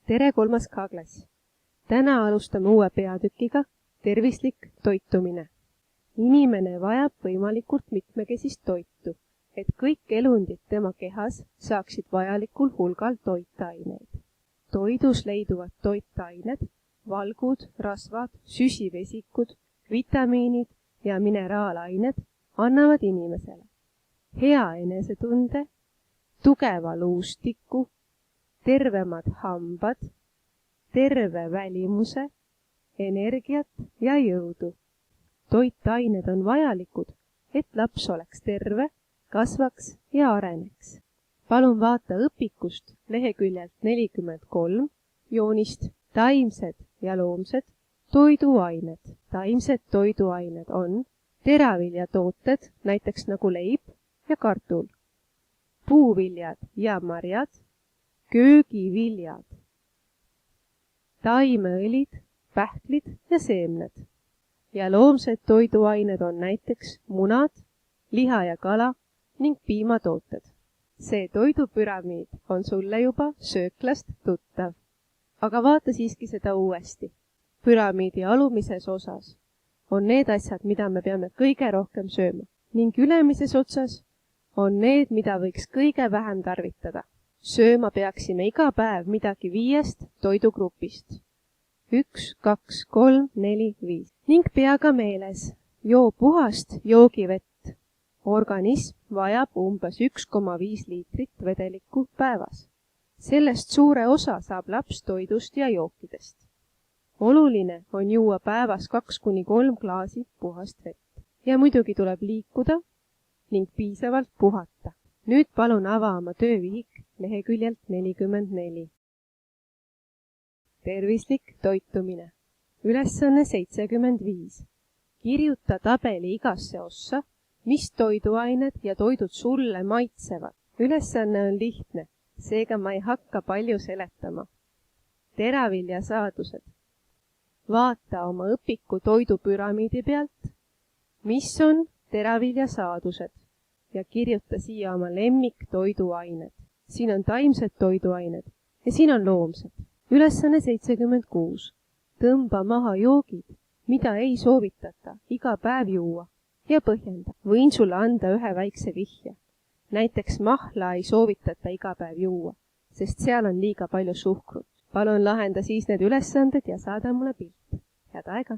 Tere 3. K-klass! Täna alustame uue peatükiga tervislik toitumine. Inimene vajab võimalikult mitmekesist toitu, et kõik elundid tema kehas saaksid vajalikul hulgal toitaineid. Toidus leiduvad toitained, valgud, rasvad, süsivesikud, vitamiinid ja mineraalained annavad inimesele hea enesetunde, tugeva luustiku, tervemad hambad, terve välimuse, energiat ja jõudu. Toitained on vajalikud, et laps oleks terve, kasvaks ja areneks. Palun vaata õpikust leheküljelt 43 joonist taimsed ja loomsed toiduained. Taimsed toiduained on teraviljatooted, näiteks nagu leib ja kartul, puuviljad ja marjad, köögiviljad, taimeõlid, pähklid ja seemned. Ja loomsed toiduained on näiteks munad, liha ja kala ning piimatooted. See toidupüramiid on sulle juba sööklast tuttav. Aga vaata siiski seda uuesti. Püramiidi alumises osas on need asjad, mida me peame kõige rohkem sööma, ning ülemises otsas on need, mida võiks kõige vähem tarvitada. Sööma peaksime iga päev midagi 5 toidugrupist. 1, 2, 3, 4, 5. Ning pea ka meeles, joo puhast joogivett. Organism vajab umbes 1,5 liitrit vedelikku päevas. Sellest suure osa saab laps toidust ja jookidest. Oluline on juua päevas 2–3 klaasi puhast vett. Ja muidugi tuleb liikuda ning piisavalt puhata. Nüüd palun ava oma töövihik leheküljelt 44. Tervislik toitumine. Ülesanne 75. Kirjuta tabeli igasse ossa, mis toiduained ja toidud sulle maitsevad. Ülesanne on lihtne, seega ma ei hakka palju seletama. Teraviljasaadused. Vaata oma õpiku toidupüramiidi pealt, mis on teraviljasaadused, ja kirjuta siia oma lemmiktoiduained. Siin on taimsed toiduained ja siin on loomsed. Ülesanne 76. Tõmba maha joogid, mida ei soovitata iga päev juua, ja põhjenda. Võin sulle anda ühe väikse vihje. Näiteks mahla ei soovitata iga päev juua, sest seal on liiga palju suhkrut. Palun lahenda siis need ülesanded ja saada mulle pilt. Head aega!